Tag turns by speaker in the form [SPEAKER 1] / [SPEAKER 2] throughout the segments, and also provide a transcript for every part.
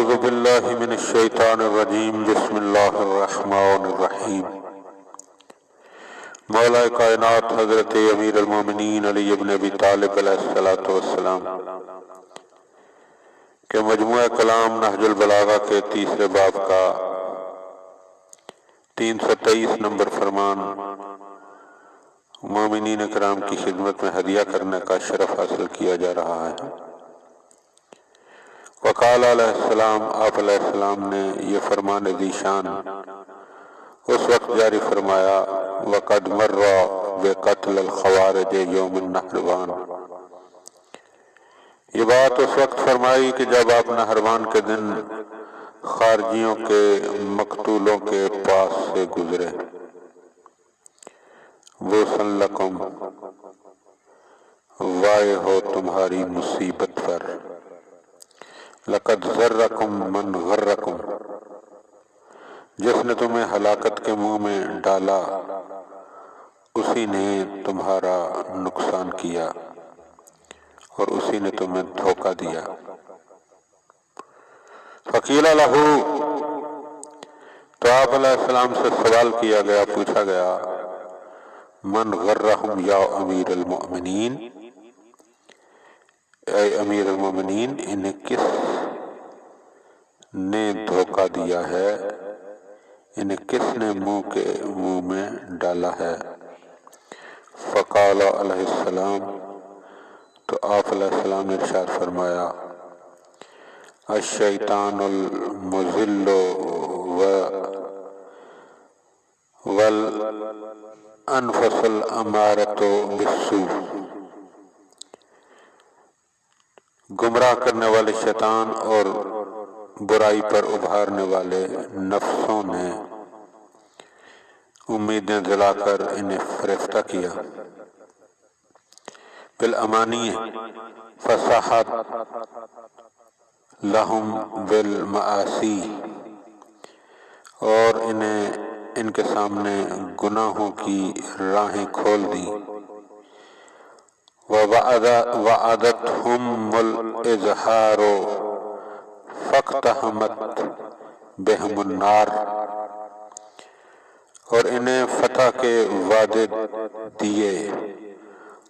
[SPEAKER 1] اعوذ باللہ من الشیطان الرجیم بسم اللہ الرحمن الرحیم۔ مولا کائنات حضرت امیر المومنین علی ابن ابی طالب علیہ السلام کہ مجموعہ کلام نہج البلاغہ کے تیسرے باب کا 323 نمبر فرمان مومنین کرام کی خدمت میں ہدیہ کرنے کا شرف حاصل کیا جا رہا ہے۔ وقال علیہ السلام، آپ علیہ السلام نے یہ فرمان ذیشان اس وقت جاری فرمایا وقد مر بقتل الخوارج یوم النہروان، یہ بات اس وقت فرمائی کہ جب آپ نہروان کے دن خارجیوں کے مقتولوں کے پاس سے گزرے۔ بوسن لکم، وائے ہو تمہاری مصیبت پر، لقد ذرکم من غرکم، جس نے تمہیں ہلاکت کے منہ میں ڈالا اسی نے تمہارا نقصان کیا اور اسی نے تمہیں دھوکہ دیا۔ فقیل لہو، تو آپ علیہ السلام سے سوال کیا گیا، پوچھا گیا من غرہم یا امیر المؤمنین، اے امیر المؤمنین انہیں کس نے دھوکہ دیا ہے، انہیں کس نے منہ میں ڈالا ہے؟ فقال علیہ السلام، تو آپ علیہ السلام نے ارشاد فرمایا الشیطان المضل والانفس الامارۃ بالسوء، گمراہ کرنے والے شیطان اور برائی پر ابھارنے والے نفسوں نے امیدیں دلا کر انہیں فریفتہ کیا۔ بالامانی فصاحت لہم بالمعاصی، اور انہیں ان کے سامنے گناہوں کی راہیں کھول دی۔ وعدتہم الاظہار فاقتحمت بہم النار، اور انہیں فتح کے وعدے دیے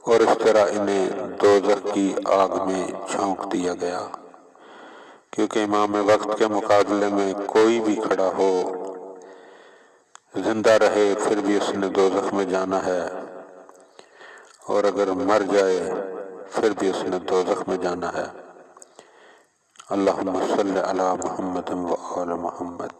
[SPEAKER 1] اور اس طرح انہیں دوزخ کی آگ میں جھونک دیا گیا۔ کیونکہ امام وقت کے مقابلے میں کوئی بھی کھڑا ہو، زندہ رہے پھر بھی اس نے دوزخ میں جانا ہے، اور اگر مر جائے پھر بھی اس نے دوزخ میں جانا ہے۔ اللہم صلی علی محمد و آل محمد۔